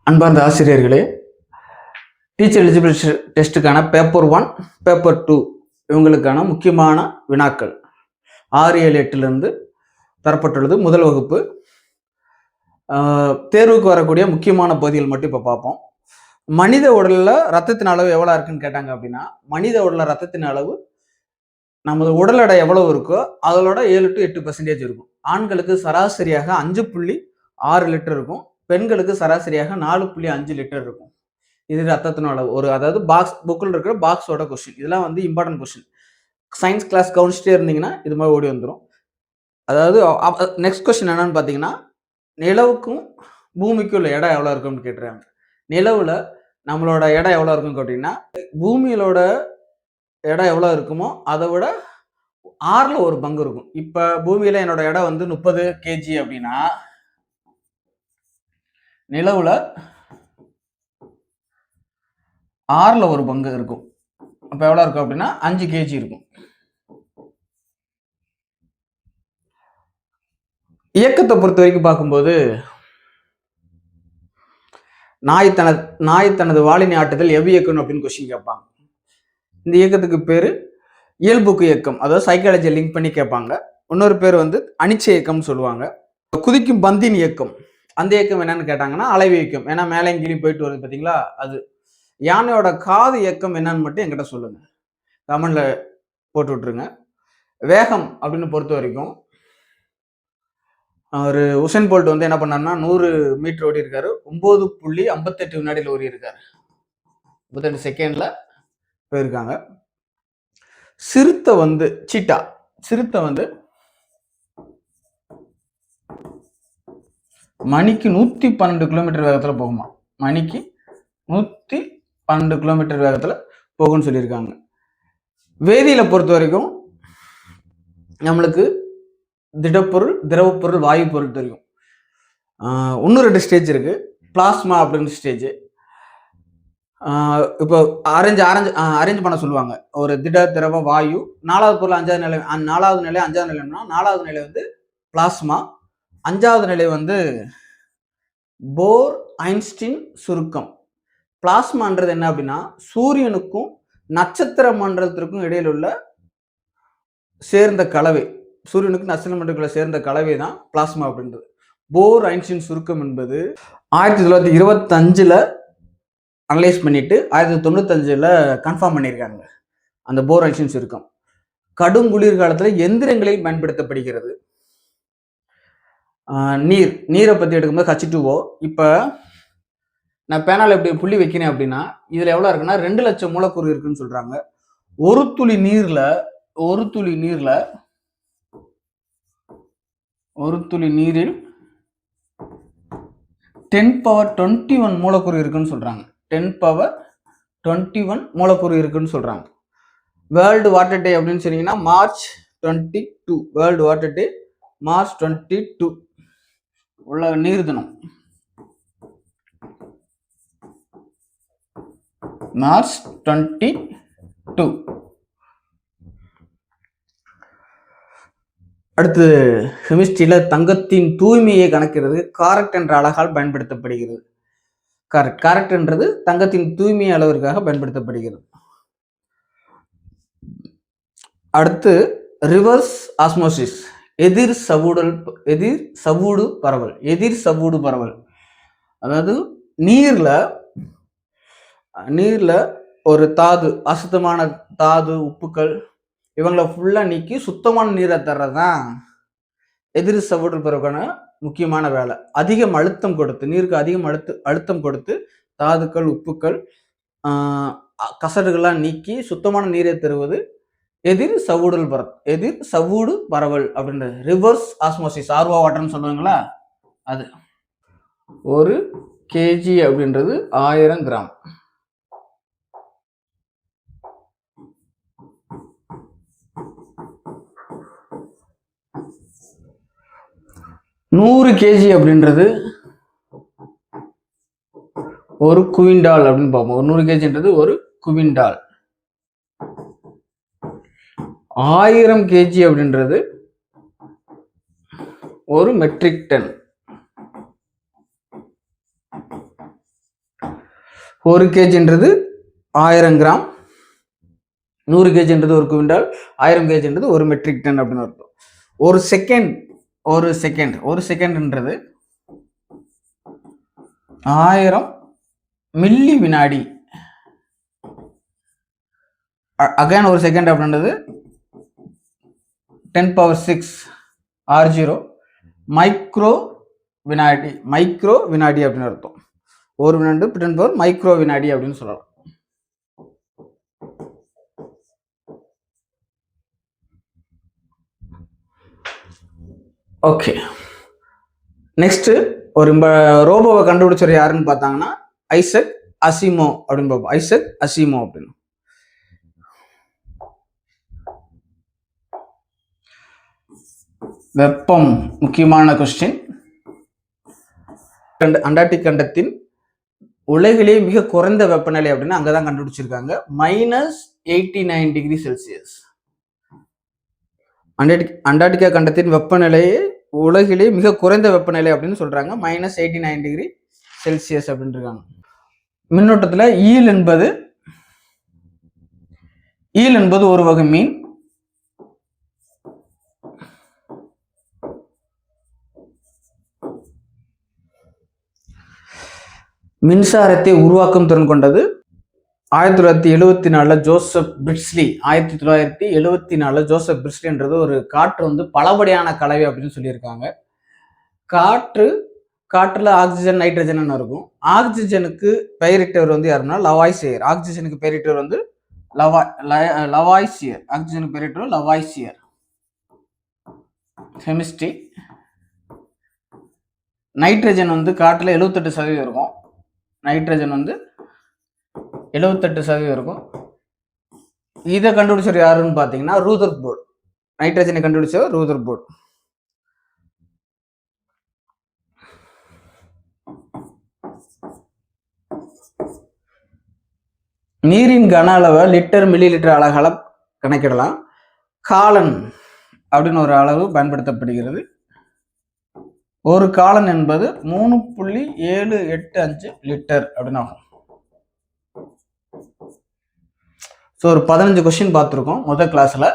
அன்பார்ந்த ஆசிரியர்களே, teacher eligibility டெஸ்ட்டுக்கான paper 1, paper 2 இவங்களுக்கான முக்கியமான வினாக்கள் 6, 7, 8லிருந்து தரப்பட்டுள்ளது. முதல் வகுப்பு தேர்வுக்கு வரக்கூடிய முக்கியமான பகுதிகள் மட்டும் இப்போ பார்ப்போம். மனித உடலில் ரத்தத்தின் அளவு எவ்வளோ இருக்குன்னு கேட்டாங்க அப்படின்னா, மனித உடலில் ரத்தத்தின் அளவு நமது உடல் எடை எவ்வளவு இருக்கோ அதோட 7 to 8% இருக்கும். ஆண்களுக்கு சராசரியாக 5.6 லிட்டர் இருக்கும். பெண்களுக்கு சராசரியாக 4.5 லிட்டர் இருக்கும். இது ரத்தத்தின் அளவு. அதாவது புக்கில் இருக்கிற பாக்ஸோட கொஸ்டின். இதெல்லாம் வந்து இம்பார்ட்டன்ட் கொஸ்டின். சயின்ஸ் கிளாஸ் கவனிச்சுட்டே இருந்தீங்கன்னா இது மாதிரி ஓடி வந்துடும். அதாவது நெக்ஸ்ட் கொஸ்டின் என்னன்னு பார்த்தீங்கன்னா, நிலவுக்கும் பூமிக்கும் உள்ள எடை எவ்வளோ இருக்கும்னு கேட்டுறாங்க. நிலவில் நம்மளோட எடை எவ்வளோ இருக்குன்னு கேட்டிங்கன்னா, பூமியிலோட எடை எவ்வளோ இருக்குமோ அதை விட 6ல் 1 பங்கு இருக்கும். இப்போ பூமியில் என்னோட எடை வந்து 30 kg அப்படின்னா, நிலவுல 6ல் 1 பங்கு இருக்கும். அப்போ எவ்வளோ இருக்கும் அப்படின்னா 5 kg இருக்கும். இயக்கத்தை பொறுத்த வரைக்கும் பார்க்கும்போது, நாய் தனது வாளினை ஆட்டுதல் எவ்வியக்கம் அப்படின்னு கொஸ்டின் கேட்பாங்க. இந்த இயக்கத்துக்கு பேரு இயல்புக்கு இயக்கம், அதாவது சைக்காலஜியை லிங்க் பண்ணி கேட்பாங்க. இன்னொரு பேர் வந்து அனிச்சை இயக்கம்னு சொல்லுவாங்க. குதிக்கும் பந்தின் இயக்கம், அந்த இயக்கம் என்னன்னு கேட்டாங்கன்னா அலைவு இயக்கம். ஏன்னா மேலே கீழே போயிட்டு வருது பார்த்தீங்களா, அது. யானையோட காது இயக்கம் என்னன்னு மட்டும் என்கிட்ட சொல்லுங்க, கமெண்ட்ல போட்டு விட்டுருங்க. வேகம் அப்படின்னு பொறுத்த வரைக்கும் ஒரு உசேன் போல்ட் வந்து என்ன பண்ணாருன்னா 100 மீட்டர் ஓடி இருக்காரு, 9.58 வினாடியில் ஓடி இருக்காரு, 38 செகண்ட்ல போயிருக்காங்க. சிறுத்தை வந்து சிறுத்தை வந்து மணிக்கு 112 கிலோமீட்டர் வேகத்துல போகுமா. மணிக்கு 112 கிலோமீட்டர் வேகத்துல போகும்னு சொல்லியிருக்காங்க. வேதியில பொறுத்த வரைக்கும் நம்மளுக்கு திடப்பொருள், திரவப்பொருள், வாயு பொருள் தெரியும். இன்னும் 2 ஸ்டேஜ் இருக்கு. பிளாஸ்மா அப்படின்னு ஸ்டேஜ். இப்போ அரேஞ்ச் பண்ண சொல்லுவாங்க. ஒரு திட, திரவ, வாயு, 4வது பொருள் 5வது நிலை, 4வது நிலை 5வது நிலைன்னா 4வது நிலை வந்து பிளாஸ்மா, 5வது நிலை வந்து போர் ஐன்ஸ்டீன் சுருக்கம். பிளாஸ்மான்றது என்ன அப்படின்னா, சூரியனுக்கும் நட்சத்திர மண்டலத்திற்கும் இடையில் உள்ள சேர்ந்த கலவை. சூரியனுக்கு நட்சத்திர மண்டலத்துக்குள்ள சேர்ந்த கலவை தான் பிளாஸ்மா அப்படின்றது. போர் ஐன்ஸ்டீன் சுருக்கம் என்பது 1925ல் அனலைஸ் பண்ணிட்டு 1995ல் கன்ஃபார்ம் பண்ணியிருக்காங்க. அந்த போர் ஐன்ஸ்டீன் சுருக்கம் கடும் குளிர் காலத்தில் எந்திரங்களில் பயன்படுத்தப்படுகிறது. நீரை பற்றி எடுக்கும்போது H2O. இப்போ நான் பேனால எப்படி புள்ளி வைக்கிறேன் அப்படின்னா, இதில் எவ்வளோ இருக்குன்னா 2 லட்சம் மூலக்கூறு இருக்குன்னு சொல்றாங்க. ஒரு துளி நீரில் 10^21 மூலக்கூறு இருக்குன்னு சொல்றாங்க. 10^21 மூலக்கூறு இருக்குன்னு சொல்றாங்க. வேர்ல்டு வாட்டர் டே அப்படின்னு சொன்னீங்கன்னா March 22, வேர்ல்டு வாட்டர் டே March 22 உலக நீர் தினம். March 22. அடுத்து கெமிஸ்ட்ரியில தங்கத்தின் தூய்மையை கணக்கிறது காரக்ட் என்ற அலகால் பயன்படுத்தப்படுகிறது. காரக்ட் என்றது தங்கத்தின் தூய்மை அளவிற்காக பயன்படுத்தப்படுகிறது. அடுத்து ரிவர்ஸ் ஆஸ்மோசிஸ், எதிர் சவ்வூடு பரவல். அதாவது நீர்ல ஒரு தாது, அசுத்தமான தாது, உப்புக்கள் இவங்களை ஃபுல்லா நீக்கி சுத்தமான நீரை தர்றதுதான் எதிர் சவ்வூடல் பரவலுக்கான முக்கியமான வேலை. அதிகம் அழுத்தம் கொடுத்து, நீருக்கு அதிகம் அழுத்தம் கொடுத்து தாதுக்கள், உப்புக்கள், கசடுகள்லாம் நீக்கி சுத்தமான நீரை தருவது எதிர் சவ்வூடு பரவல் அப்படின்றது. ரிவர்ஸ் ஆஸ்மோசிஸ், ஆர்வா வாட்டர்னு சொல்லுவாங்களா அது. 1 kg அப்படின்றது 1000 கிராம். நூறு kg அப்படின்றது 1 குவிண்டால் அப்படின்னு பார்ப்போம். 100 kgன்றது 1 குவிண்டால். 1000 kg அப்படின்றது 1 மெட்ரிக் டன். 1 kgன்றது 1000 கிராம், 100 kgன்றது 1 குவிண்டால், 1000 kgன்றது 1 மெட்ரிக் டன் அப்படின்னு அர்த்தம். ஒரு செகண்ட்ன்றது 1000 மில்லி வினாடி. அகைன் ஒரு செகண்ட் அப்படின்றது 10⁶ R0 மைக்ரோ வினாடி அப்படின்னு அர்த்தம். ஒரு வினாடி 10⁻⁴ மைக்ரோ வினாடி அப்படின்னு சொல்லலாம். ஓகே, நெக்ஸ்ட் ஒரு ரோபோவை கண்டுபிடிச்சவர் யாருன்னு பார்த்தாங்கன்னா ஐசக் அசிமோ அப்படின்னு பார்ப்போம். ஐசக் அசிமோ அப்படின்னு. வெப்பம் முக்கியமான கொஸ்டின். அண்டார்டிக் கண்டத்தின் உலகிலே மிக குறைந்த வெப்பநிலை அப்படின்னு அங்கதான் கண்டுபிடிச்சிருக்காங்க. -89°C. அண்டார்டிகா கண்டத்தின் வெப்பநிலையை உலகிலே மிக குறைந்த வெப்பநிலை அப்படின்னு சொல்றாங்க. -89°C அப்படின்னு இருக்காங்க. மின்னோட்டத்துல ஈல் என்பது ஒரு வகை மீன். மின்சாரத்தை உருவாக்கும் திறன் கொண்டது. 1974 ஜோசப் பிரிட்ஸ்லி 1974 ஜோசப் பிரிட்ஸ்லின்றது ஒரு காற்று பலபடியான கலவை அப்படின்னு சொல்லியிருக்காங்க. காற்றுல ஆக்சிஜன் நைட்ரஜன் இருக்கும். ஆக்சிஜனுக்கு பெயரிட்டவர் யாருன்னா லவாய்சியர். ஆக்சிஜனுக்கு பெயரிட்டவர் லவாய்சியர். ஆக்சிஜனுக்கு பெயரிட்டவர் லவாய்சியர். கெமிஸ்ட்ரி. நைட்ரஜன் காற்றுல 78% இருக்கும். நைட்ரஜன் 78% இருக்கும். இதை கண்டுபிடிச்சவர் யாருன்னு பாத்தீங்கன்னா ரூதர்போர்ட். நைட்ரஜனை கண்டுபிடிச்சவர் ரூதர்போர்ட். நீரின் கன அளவை லிட்டர் மில்லி லிட்டர் அலகால கணக்கிடலாம். காலன் அப்படின்னு ஒரு அளவு பயன்படுத்தப்படுகிறது. ஒரு காலன் என்பது 3.785 லிட்டர் அப்படின்னு ஆகும். ஒரு 15 கொஸ்டின் பார்த்துருக்கோம் முதல் கிளாஸ்ல.